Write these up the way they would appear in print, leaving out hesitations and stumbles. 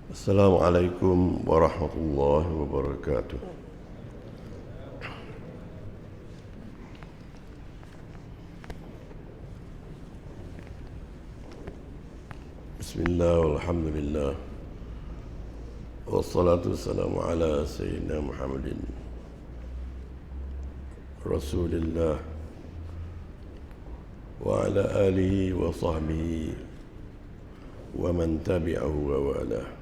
Assalamualaikum warahmatullahi wabarakatuh. Bismillah walhamdulillah wassalatu wassalamu ala sayyidina Muhammadin Rasulillah wa ala alihi wa sahbihi wa man tabi'ahu wa wala.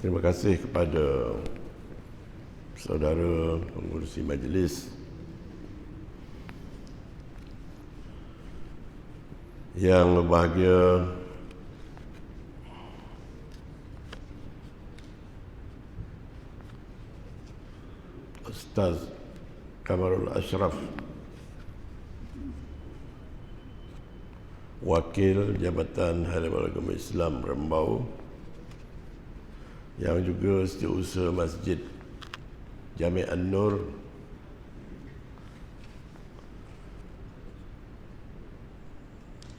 Terima kasih kepada saudara pengurusi majlis yang berbahagia, Ustaz Kamarul Ashraf, Wakil Jabatan Halimaul Agama Islam Rembau, yang juga setiausaha Masjid Jami' An-Nur,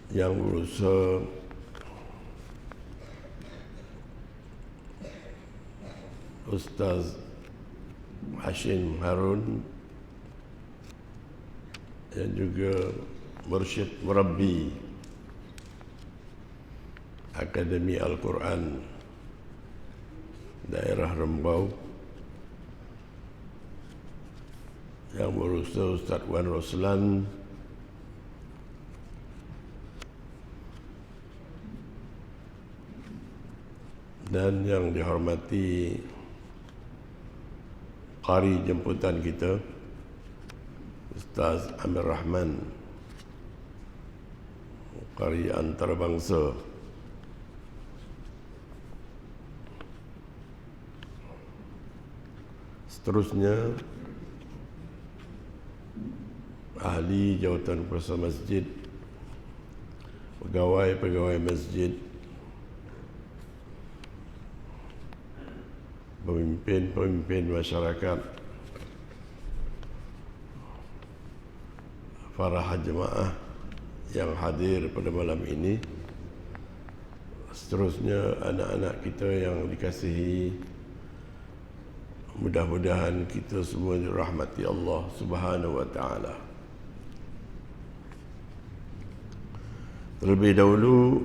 yang berusaha Ustaz Hashim Harun, yang juga Mursyid Murabbi Akademi Al-Quran Daerah Rembau, yang berusaha Ustaz Wan Roslan, dan yang dihormati qari jemputan kita Ustaz Amir Rahman, qari antarabangsa. Seterusnya ahli jawatan kuasa masjid, pegawai-pegawai masjid, pemimpin-pemimpin masyarakat, para jemaah yang hadir pada malam ini. Seterusnya anak-anak kita yang dikasihi, mudah-mudahan kita semua dirahmati Allah Subhanahu wa taala. Terlebih dahulu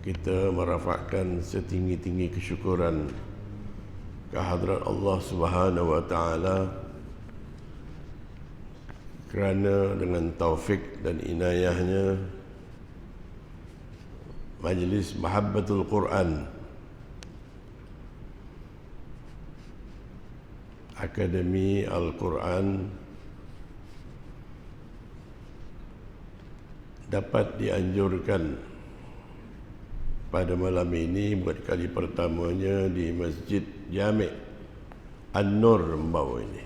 kita merafakkan setinggi-tinggi kesyukuran kehadrat Allah Subhanahu wa taala kerana dengan taufik dan inayahnya Majlis Mahabbatul Quran Akademi Al-Quran dapat dianjurkan pada malam ini buat kali pertamanya di Masjid Jami' An-Nur Rembau ini.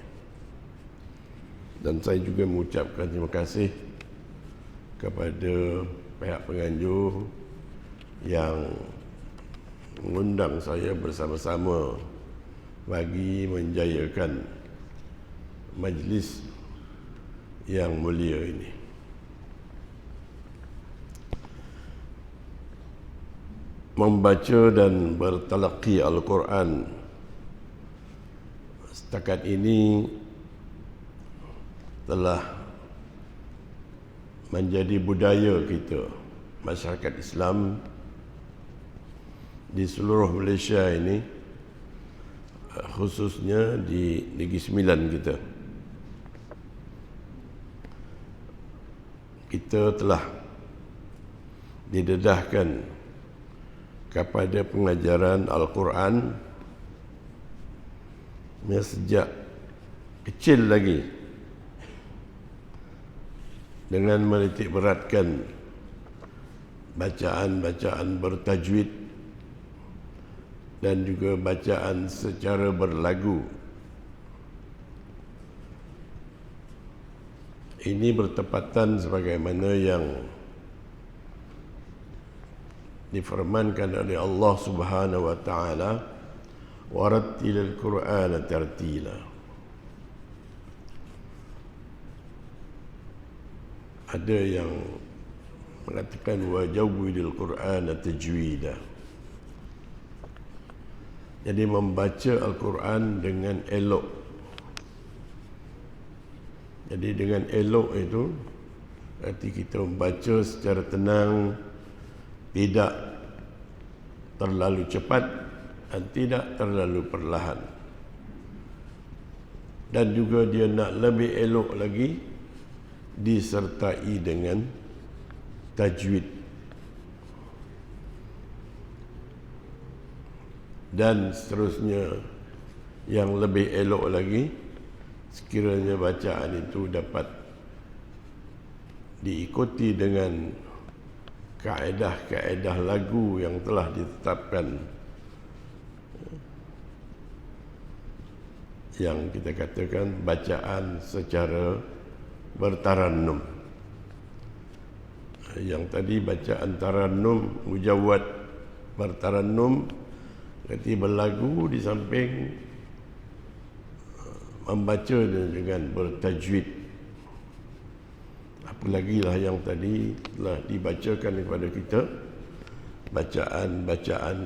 Dan saya juga mengucapkan terima kasih kepada pihak penganjur yang mengundang saya bersama-sama bagi menjayakan majlis yang mulia ini. Membaca dan bertalaqi Al-Quran setakat ini telah menjadi budaya kita, masyarakat Islam di seluruh Malaysia ini, khususnya di Negeri Sembilan kita. Kita telah didedahkan kepada pengajaran Al-Quran sejak kecil lagi, dengan menitik beratkan bacaan-bacaan bertajwid dan juga bacaan secara berlagu. Ini bertepatan sebagaimana yang difirmankan oleh Allah Subhanahu wa taala, warattilil Qur'ana tartila. Ada yang mengatakan wajawwidil Qur'ana tajwida. Jadi membaca Al-Quran dengan elok. Jadi dengan elok itu arti kita membaca secara tenang, tidak terlalu cepat dan tidak terlalu perlahan. Dan juga dia nak lebih elok lagi disertai dengan tajwid. Dan seterusnya yang lebih elok lagi sekiranya bacaan itu dapat diikuti dengan kaedah-kaedah lagu yang telah ditetapkan, yang kita katakan bacaan secara bertarannum. Yang tadi bacaan tarannum, mujawwad bertarannum, berarti berlagu di samping membaca dengan bertajwid. Apalagilah yang tadi telah dibacakan kepada kita, bacaan-bacaan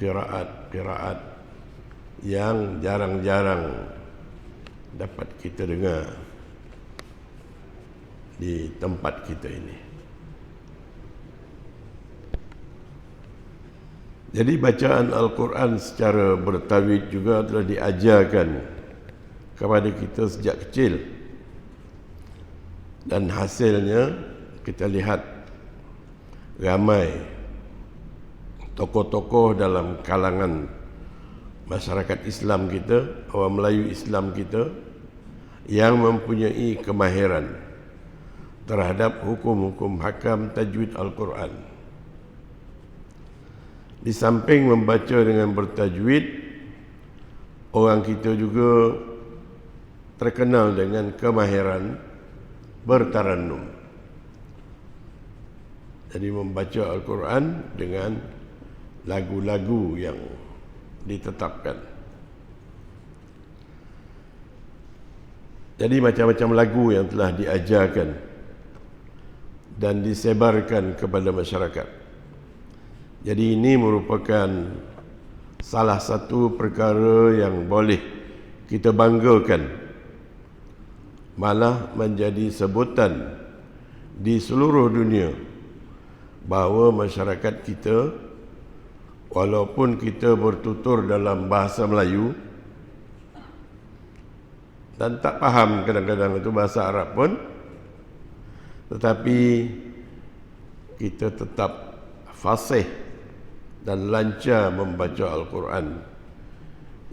qiraat yang jarang-jarang dapat kita dengar di tempat kita ini. Jadi bacaan Al-Quran secara bertajwid juga telah diajarkan kepada kita sejak kecil. Dan hasilnya kita lihat ramai tokoh-tokoh dalam kalangan masyarakat Islam kita, orang Melayu Islam kita, yang mempunyai kemahiran terhadap hukum-hukum hakam tajwid Al-Quran. Di samping membaca dengan bertajwid, orang kita juga terkenal dengan kemahiran bertarannum. Jadi membaca Al-Quran dengan lagu-lagu yang ditetapkan. Jadi macam-macam lagu yang telah diajarkan dan disebarkan kepada masyarakat. Jadi ini merupakan salah satu perkara yang boleh kita banggakan, malah menjadi sebutan di seluruh dunia bahawa masyarakat kita, walaupun kita bertutur dalam bahasa Melayu dan tak faham kadang-kadang itu bahasa Arab pun, tetapi kita tetap fasih dan lancar membaca Al-Quran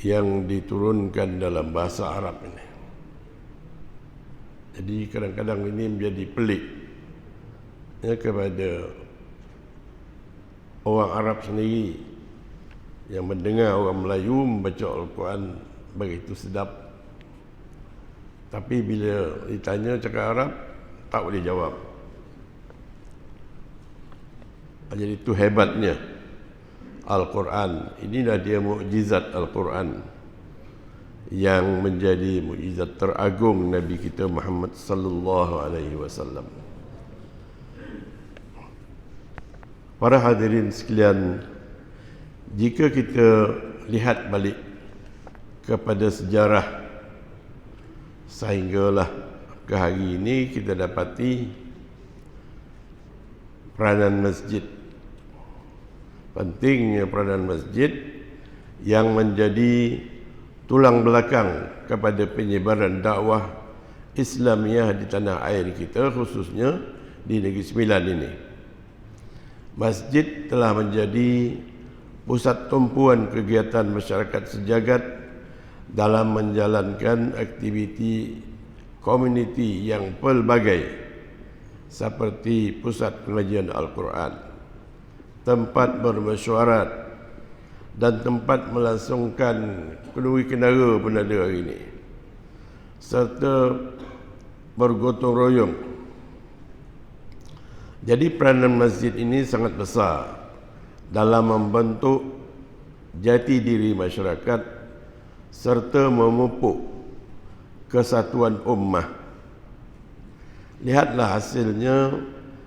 yang diturunkan dalam bahasa Arab ini. Jadi kadang-kadang ini menjadi pelik kepada orang Arab sendiri yang mendengar orang Melayu membaca Al-Quran begitu sedap, tapi bila ditanya cakap Arab tak boleh jawab. Jadi itu hebatnya Al-Quran. Inilah dia mukjizat Al-Quran yang menjadi mukjizat teragung Nabi kita Muhammad sallallahu alaihi wasallam. Para hadirin sekalian, jika kita lihat balik kepada sejarah sehinggalah ke hari ini, kita dapati peranan masjid, pentingnya peranan masjid yang menjadi tulang belakang kepada penyebaran dakwah Islamiah di tanah air kita, khususnya di Negeri Sembilan ini. Masjid telah menjadi pusat tumpuan kegiatan masyarakat sejagat dalam menjalankan aktiviti komuniti yang pelbagai, seperti pusat pengajian Al-Quran, tempat bermesyuarat, dan tempat melangsungkan kenduri kendara pun ada hari ini, serta bergotong royong. Jadi peranan masjid ini sangat besar dalam membentuk jati diri masyarakat serta memupuk kesatuan ummah. Lihatlah hasilnya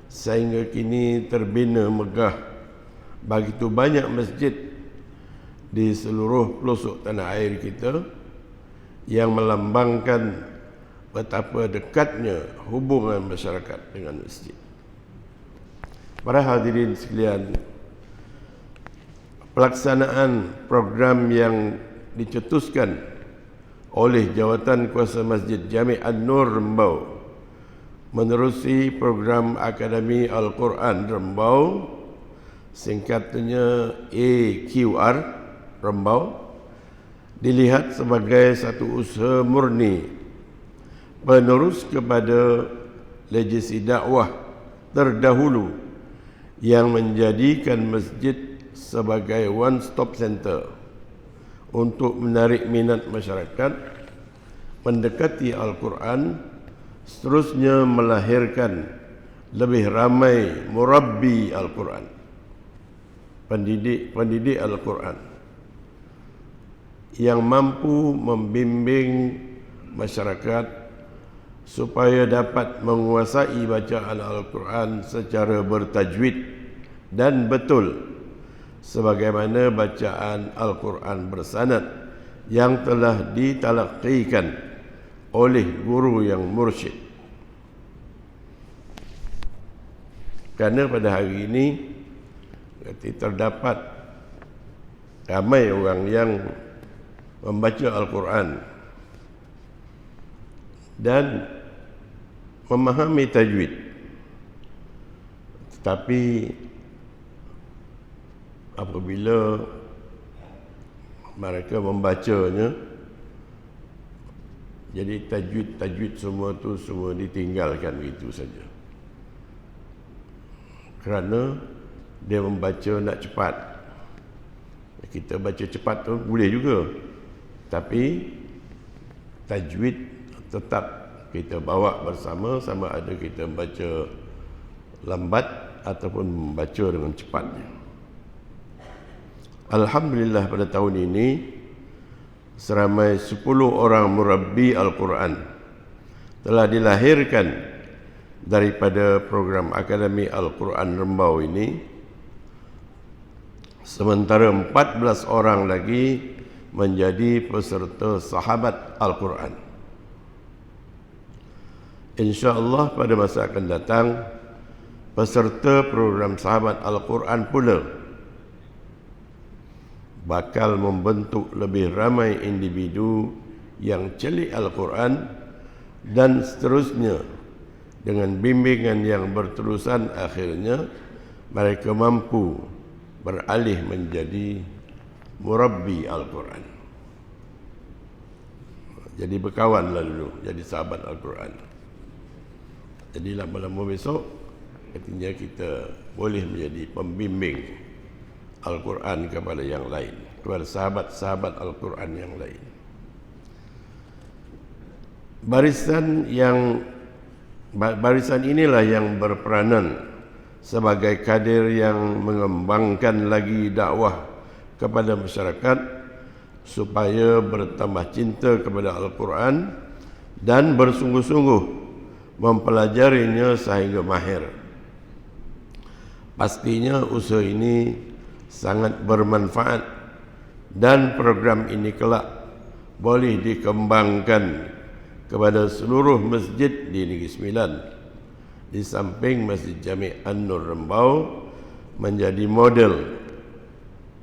sehingga kini terbina megah begitu banyak masjid di seluruh pelosok tanah air kita yang melambangkan betapa dekatnya hubungan masyarakat dengan masjid. Para hadirin sekalian, pelaksanaan program yang dicetuskan oleh Jawatan Kuasa Masjid Jami' An-Nur Rembau menerusi program Akademi Al-Quran Rembau, singkatannya AQR Rembau, dilihat sebagai satu usaha murni penerus kepada legasi dakwah terdahulu yang menjadikan masjid sebagai one stop center untuk menarik minat masyarakat mendekati Al-Quran, seterusnya melahirkan lebih ramai murabbi Al-Quran, pendidik Al-Quran yang mampu membimbing masyarakat supaya dapat menguasai bacaan Al-Quran secara bertajwid dan betul sebagaimana bacaan Al-Quran bersanad yang telah ditalaqikan oleh guru yang mursyid. Kerana pada hari ini terdapat ramai orang yang membaca Al-Quran dan memahami tajwid, tetapi apabila mereka membacanya, jadi tajwid semua tu semua ditinggalkan begitu saja, kerana dia membaca nak cepat. Kita baca cepat tu boleh juga, tapi tajwid tetap kita bawa bersama, sama ada kita baca lambat ataupun membaca dengan cepatnya. Alhamdulillah pada tahun ini seramai 10 orang murabbi Al-Quran telah dilahirkan daripada program Akademi Al-Quran Rembau ini, sementara 14 orang lagi menjadi peserta sahabat Al-Quran. InsyaAllah pada masa akan datang, peserta program sahabat Al-Quran pula bakal membentuk lebih ramai individu yang celik Al-Quran, dan seterusnya dengan bimbingan yang berterusan akhirnya mereka mampu beralih menjadi murabbi Al-Quran. Jadi berkawanlah dulu, jadi sahabat Al-Quran. Jadi lama-lama besok katanya kita boleh menjadi pembimbing Al-Quran kepada yang lain, kepada sahabat-sahabat Al-Quran yang lain. Barisan inilah yang berperanan sebagai kader yang mengembangkan lagi dakwah kepada masyarakat supaya bertambah cinta kepada Al-Quran dan bersungguh-sungguh mempelajarinya sehingga mahir. Pastinya usaha ini sangat bermanfaat dan program ini kelak boleh dikembangkan kepada seluruh masjid di Negeri Sembilan, di samping Masjid Jami' An-Nur Rembau menjadi model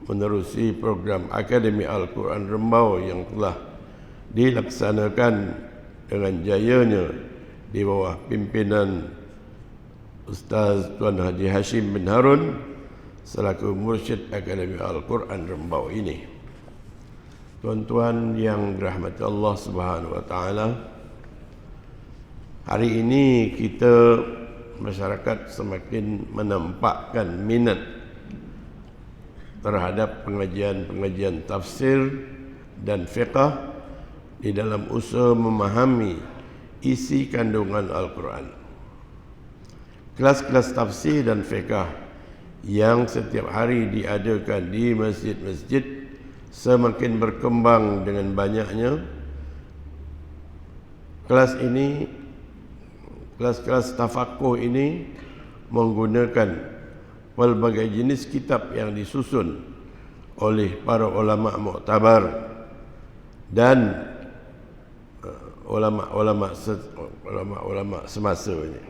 menerusi program Akademi Al-Quran Rembau yang telah dilaksanakan dengan jayanya di bawah pimpinan Ustaz Tuan Haji Hashim bin Harun selaku mursyid Akademi Al-Quran Rembau ini. Tuan-tuan yang dirahmati Allah Subhanahu wa taala, hari ini kita masyarakat semakin menampakkan minat terhadap pengajian-pengajian tafsir dan fiqh di dalam usaha memahami isi kandungan Al-Quran. Kelas-kelas tafsir dan fiqh yang setiap hari diadakan di masjid-masjid semakin berkembang dengan banyaknya. Kelas-kelas tafakuh ini menggunakan pelbagai jenis kitab yang disusun oleh para ulama muktabar dan ulama-ulama semasa ini.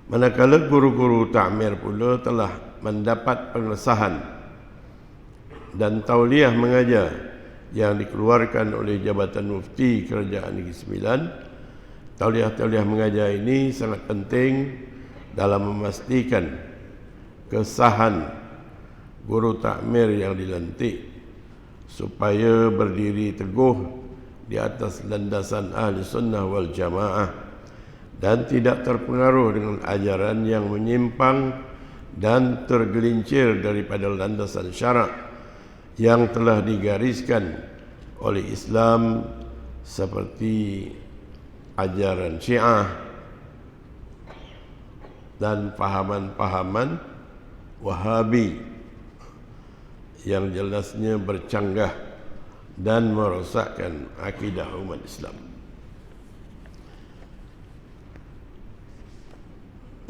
Manakala guru-guru takmir pula telah mendapat pengesahan dan tauliah mengajar yang dikeluarkan oleh Jabatan Mufti Kerajaan Negeri Sembilan. Tauliah-tauliah mengajar ini sangat penting dalam memastikan kesahan guru takmir yang dilantik supaya berdiri teguh di atas landasan ahli sunnah wal jamaah dan tidak terpengaruh dengan ajaran yang menyimpang dan tergelincir daripada landasan syarak yang telah digariskan oleh Islam seperti ajaran Syiah dan pahaman-pahaman Wahabi yang jelasnya bercanggah dan merosakkan akidah umat Islam.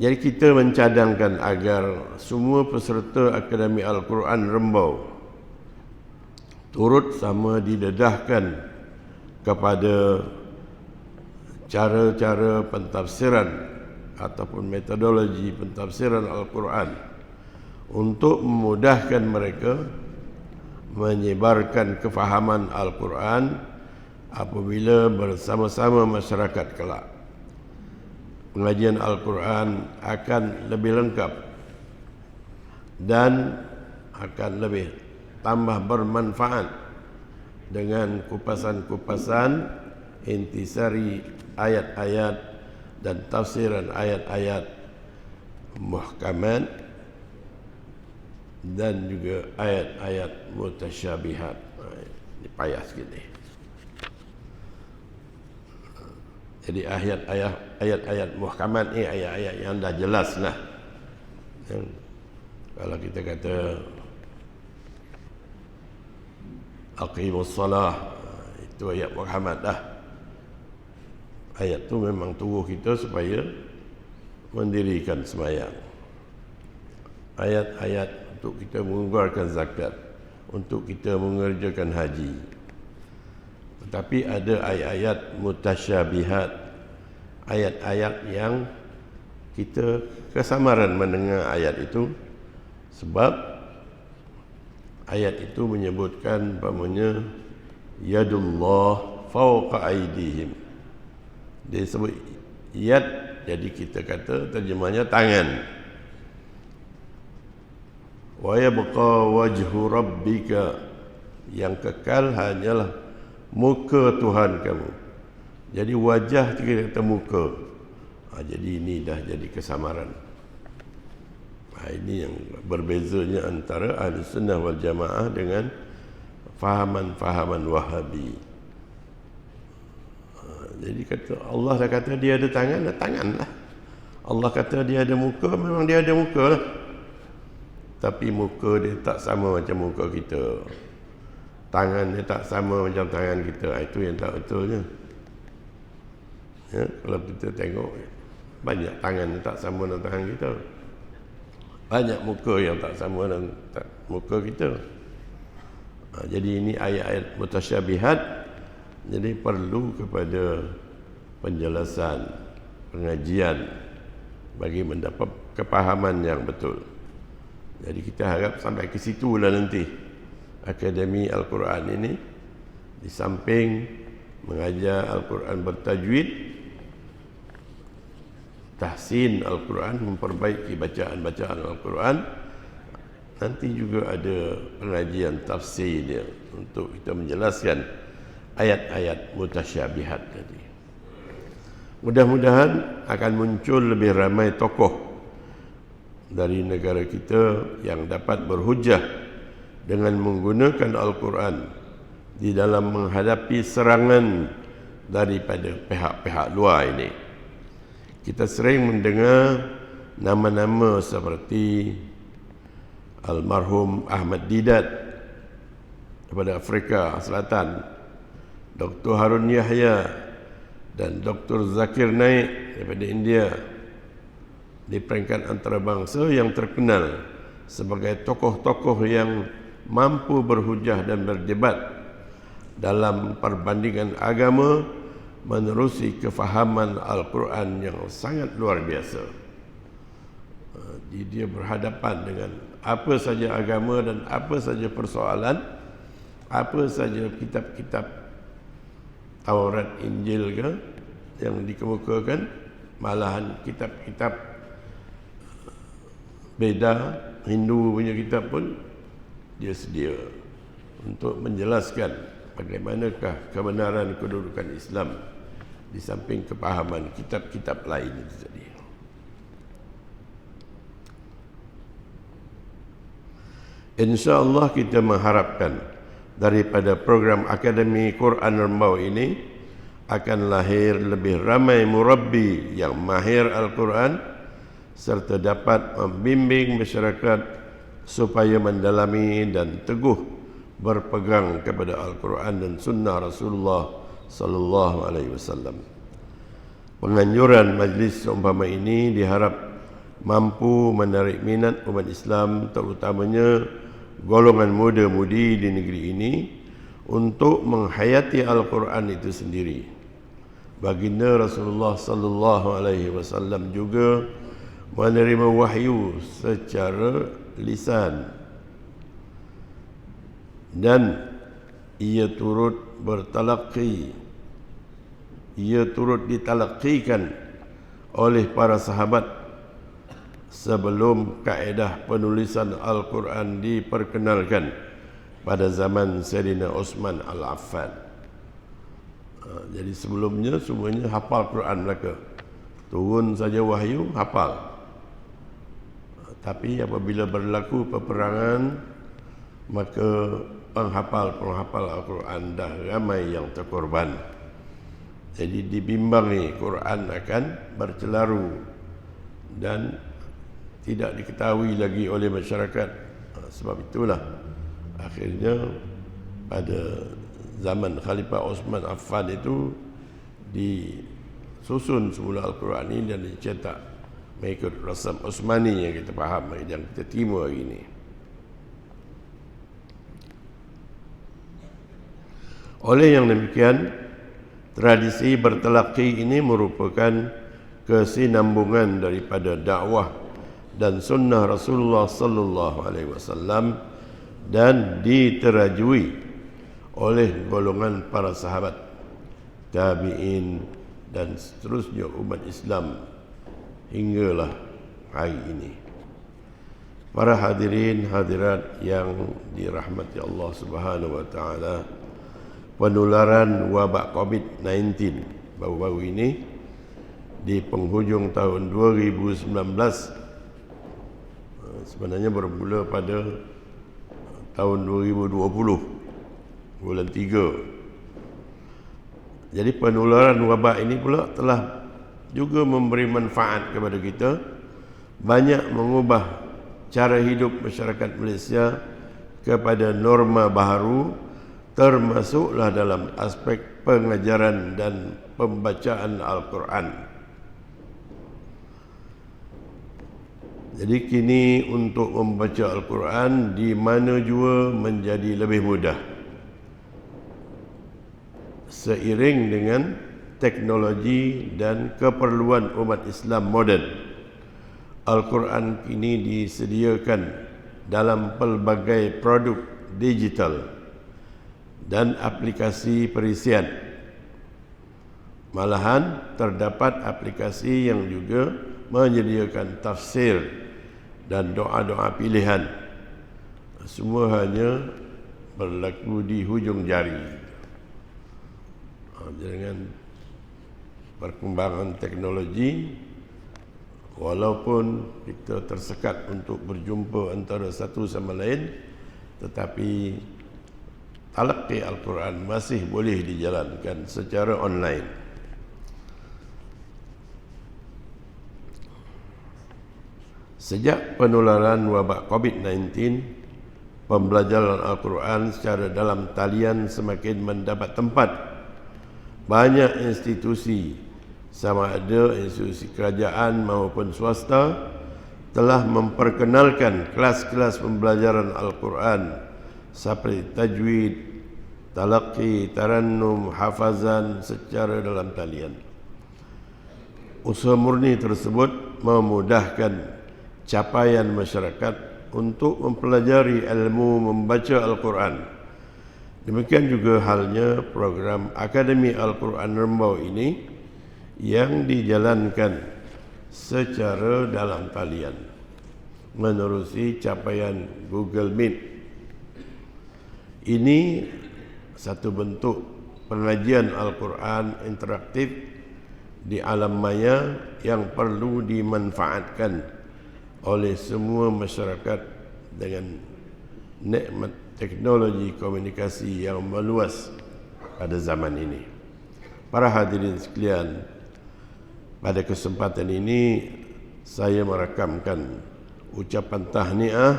Jadi kita mencadangkan agar semua peserta Akademi Al-Quran Rembau turut sama didedahkan kepada cara-cara pentafsiran ataupun metodologi pentafsiran Al-Quran untuk memudahkan mereka menyebarkan kefahaman Al-Quran apabila bersama-sama masyarakat kelak. Pengajian Al-Quran akan lebih lengkap dan akan lebih tambah bermanfaat dengan kupasan-kupasan intisari ayat-ayat dan tafsiran ayat-ayat muhkamat dan juga ayat-ayat mutasyabihat. Ini payah sikit ni. Jadi ayat-ayat muhkamat ni ayat-ayat yang dah jelas lah. Kalau kita kata aqimus salah, itu ayat muhkamat dah. Ayat tu memang tubuh kita supaya mendirikan sembahyang. Ayat-ayat untuk kita mengeluarkan zakat, untuk kita mengerjakan haji. Tetapi ada ayat-ayat mutasyabihat, ayat-ayat yang kita kesamaran mendengar ayat itu sebab ayat itu menyebutkan umpamanya yadullah fawqa aydihim. Dia sebut yad, jadi kita kata terjemahnya tangan. Wa yabqa wajhu rabbika, yang kekal hanyalah muka Tuhan kamu. Jadi wajah kita kata muka. Jadi ini dah jadi kesamaran. Ini yang berbezanya antara ahli sunnah wal jamaah dengan fahaman-fahaman Wahabi. Jadi kata Allah dah kata dia ada tangan, tanganlah. Allah kata dia ada muka, memang dia ada muka lah. Tapi muka dia tak sama macam muka kita. Tangan dia tak sama macam tangan kita. Itu yang tak betulnya. Ya, kalau kita tengok banyak tangan yang tak sama dengan tangan kita. Banyak muka yang tak sama dengan muka kita. Jadi ini ayat-ayat mutasyabihat. Jadi perlu kepada penjelasan, pengajian bagi mendapat kepahaman yang betul. Jadi kita harap sampai ke situ lah nanti. Akademi Al-Quran ini di samping mengajar Al-Quran bertajwid, tahsin Al-Quran, memperbaiki bacaan-bacaan Al-Quran, nanti juga ada pengajian tafsir dia untuk kita menjelaskan ayat-ayat mutasyabihat tadi. Mudah-mudahan akan muncul lebih ramai tokoh dari negara kita yang dapat berhujah dengan menggunakan Al-Quran di dalam menghadapi serangan daripada pihak-pihak luar ini. Kita sering mendengar nama-nama seperti almarhum Ahmad Didat daripada Afrika Selatan, Dr. Harun Yahya dan Dr. Zakir Naik daripada India, di peringkat antarabangsa yang terkenal sebagai tokoh-tokoh yang mampu berhujah dan berdebat dalam perbandingan agama menerusi kefahaman Al-Quran yang sangat luar biasa. Dia berhadapan dengan apa saja agama dan apa saja persoalan, apa saja kitab-kitab Taurat, Injil ke yang dikemukakan, malahan kitab-kitab beda Hindu punya kitab pun dia sedia untuk menjelaskan bagaimanakah kebenaran kedudukan Islam di samping kepahaman kitab-kitab lain itu tadi. InsyaAllah kita mengharapkan daripada program Akademi Quran Rembau ini akan lahir lebih ramai murabbi yang mahir Al-Quran serta dapat membimbing masyarakat supaya mendalami dan teguh berpegang kepada Al-Quran dan Sunnah Rasulullah sallallahu alaihi wasallam. Penganjuran majlis seumpama ini diharap mampu menarik minat umat Islam, terutamanya golongan muda-mudi di negeri ini, untuk menghayati Al-Quran itu sendiri. Baginda Rasulullah sallallahu alaihi wasallam juga menerima wahyu secara lisan dan ia turut ditalaqqikan oleh para sahabat sebelum kaedah penulisan Al-Quran diperkenalkan pada zaman Sayyidina Osman Al-Affan. Jadi sebelumnya semuanya hafal Quran mereka. Turun saja wahyu, hafal. Tapi apabila berlaku peperangan, maka penghafal Al-Quran dah ramai yang terkorban. Jadi dibimbangi Quran akan bercelaru dan tidak diketahui lagi oleh masyarakat. Sebab itulah akhirnya pada zaman Khalifah Osman Affan itu disusun semula Al-Quran ini dan dicetak mengikut rasam Osmani yang kita faham, yang kita terima hari ini. Oleh yang demikian, tradisi bertalaqi ini merupakan kesinambungan daripada dakwah dan sunnah Rasulullah sallallahu alaihi wasallam dan diterajui oleh golongan para sahabat, tabi'in dan seterusnya umat Islam hinggalah hari ini. Para hadirin hadirat yang dirahmati Allah Subhanahu wa taala, penularan wabak COVID-19 baru-baru ini di penghujung tahun 2019 sebenarnya bermula pada tahun 2020 bulan 3. Jadi penularan wabak ini pula telah juga memberi manfaat kepada kita, banyak mengubah cara hidup masyarakat Malaysia kepada norma baharu, termasuklah dalam aspek pengajaran dan pembacaan Al-Quran. Jadi kini untuk membaca Al-Quran di mana jua menjadi lebih mudah. Seiring dengan teknologi dan keperluan umat Islam moden, Al-Quran kini disediakan dalam pelbagai produk digital dan aplikasi perisian. Malahan terdapat aplikasi yang juga menyediakan tafsir dan doa-doa pilihan. Semua hanya berlaku di hujung jari. Dengan perkembangan teknologi, walaupun kita tersekat untuk berjumpa antara satu sama lain, tetapi talaqi Al-Quran masih boleh dijalankan secara online. Sejak penularan wabak COVID-19, pembelajaran Al-Quran secara dalam talian semakin mendapat tempat. Banyak institusi sama ada institusi kerajaan maupun swasta telah memperkenalkan kelas-kelas pembelajaran Al-Quran seperti tajwid, talaqi, tarannum, hafazan secara dalam talian. Usaha murni tersebut memudahkan capaian masyarakat untuk mempelajari ilmu membaca Al-Quran. Demikian juga halnya program Akademi Al-Quran Rembau ini yang dijalankan secara dalam talian menerusi capaian Google Meet. Ini satu bentuk pengajian Al-Quran interaktif di alam maya yang perlu dimanfaatkan oleh semua masyarakat dengan nikmat teknologi komunikasi yang meluas pada zaman ini. Para hadirin sekalian, pada kesempatan ini saya merakamkan ucapan tahniah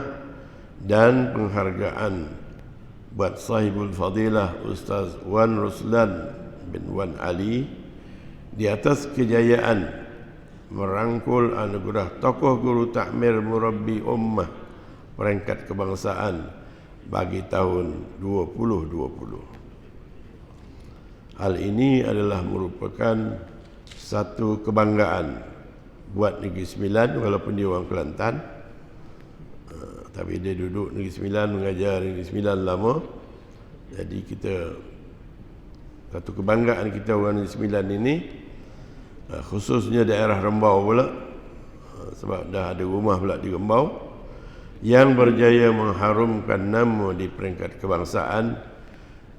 dan penghargaan buat sahibul fadilah Ustaz Wan Ruslan bin Wan Ali di atas kejayaan merangkul anugerah tokoh guru takmir murabbi ummah peringkat kebangsaan bagi tahun 2020. Hal ini adalah merupakan satu kebanggaan buat Negeri Sembilan, walaupun dia orang Kelantan, tapi dia duduk Negeri Sembilan, mengajar Negeri Sembilan lama. Jadi kita, satu kebanggaan kita orang Negeri Sembilan ini, khususnya daerah Rembau pula, sebab dah ada rumah pula di Rembau, yang berjaya mengharumkan nama di peringkat kebangsaan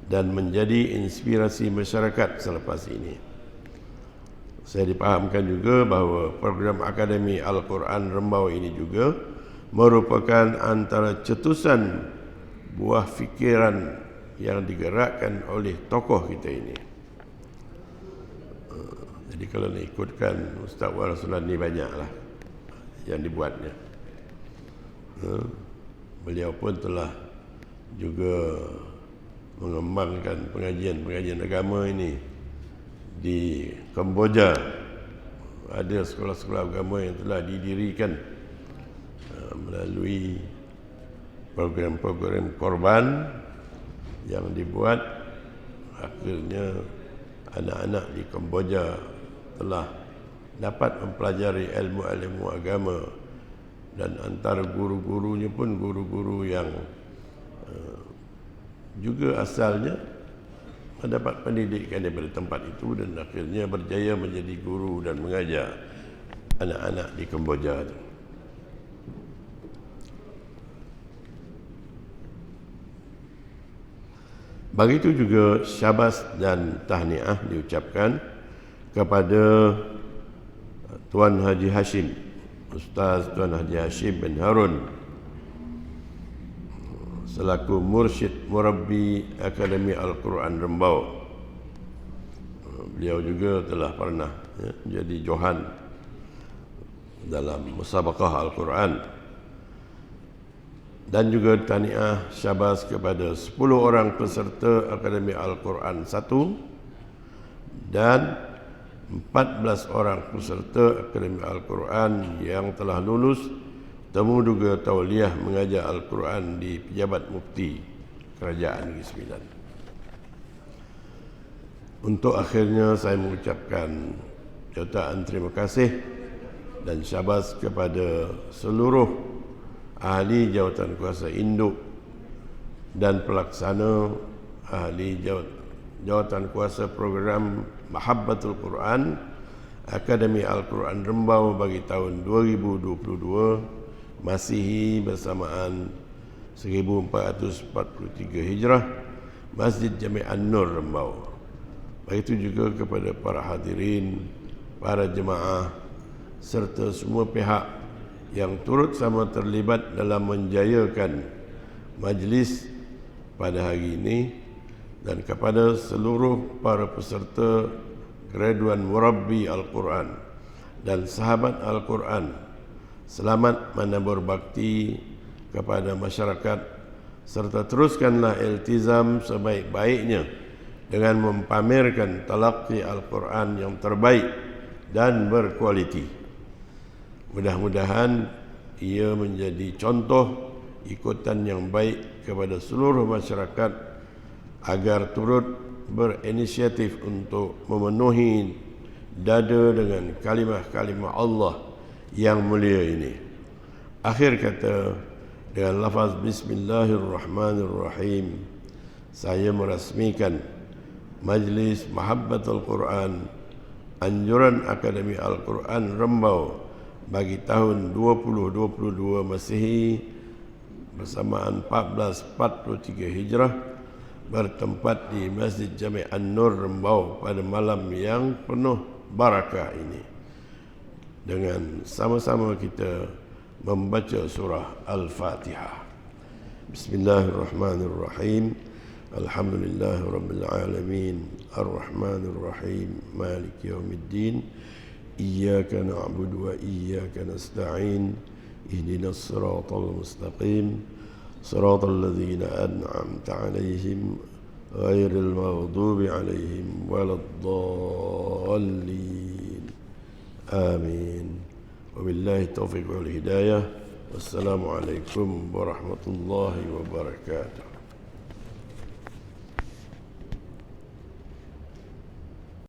dan menjadi inspirasi masyarakat selepas ini. Saya dipahamkan juga bahawa program Akademi Al-Quran Rembau ini juga merupakan antara cetusan buah fikiran yang digerakkan oleh tokoh kita ini. Jadi kalau nak ikutkan Ustaz Wan Ruslan ni banyaklah yang dibuatnya. Beliau pun telah juga mengembangkan pengajian agama ini di Kamboja. Ada sekolah-sekolah agama yang telah didirikan melalui program-program korban yang dibuat. Akhirnya anak-anak di Kamboja telah dapat mempelajari ilmu-ilmu agama, dan antara guru-gurunya pun guru-guru yang juga asalnya mendapat pendidikan daripada tempat itu dan akhirnya berjaya menjadi guru dan mengajar anak-anak di Kamboja. Begitu juga syabas dan tahniah diucapkan kepada Tuan Haji Hashim, Ustaz Tuan Haji Hashim bin Harun, selaku mursyid murabbi Akademi Al-Quran Rembau. Beliau juga telah pernah menjadi johan dalam musabaqah Al-Quran. Dan juga tahniah syabas kepada 10 orang peserta Akademi Al-Quran 1 dan 14 orang peserta Akademi Al-Quran yang telah lulus temu juga tauliah mengajar Al-Quran di Pejabat Mufti Kerajaan Negeri Sembilan. Untuk akhirnya saya mengucapkan jutaan terima kasih dan syabas kepada seluruh ahli jawatan kuasa induk dan pelaksana ahli jawatan kuasa program Mahabbatul Quran Akademi Al-Quran Rembau bagi tahun 2022 Masihi bersamaan 1443 Hijrah, Masjid Jami' An-Nur Rembau. Begitu juga kepada para hadirin, para jemaah serta semua pihak yang turut sama terlibat dalam menjayakan majlis pada hari ini, dan kepada seluruh para peserta graduan murabbi Al-Quran dan sahabat Al-Quran, selamat menabur bakti kepada masyarakat, serta teruskanlah iltizam sebaik-baiknya dengan mempamerkan talaqi Al-Quran yang terbaik dan berkualiti. Mudah-mudahan ia menjadi contoh ikutan yang baik kepada seluruh masyarakat agar turut berinisiatif untuk memenuhi dada dengan kalimah-kalimah Allah yang mulia ini. Akhir kata, dengan lafaz Bismillahirrahmanirrahim, saya merasmikan Majlis Mahabbatul Quran, anjuran Akademi Al-Quran Rembau bagi tahun 2022 Masehi bersamaan 1443 Hijrah, bertempat di Masjid Jami' An-Nur Rembau pada malam yang penuh barakah ini. Dengan sama-sama kita membaca surah Al-Fatihah. Bismillahirrahmanirrahim. Alhamdulillahirabbil alamin. Arrahmanir rahim. Maliki yaumiddin. Iyyaka na'budu wa iyyaka nasta'in. Ihdinas siratal mustaqim. Siratal ladzina an'amta 'alaihim ghairil maghdubi 'alaihim waladdallin. Amin. Wabillahi taufiq wal hidayah. Wassalamualaikum warahmatullahi wabarakatuh.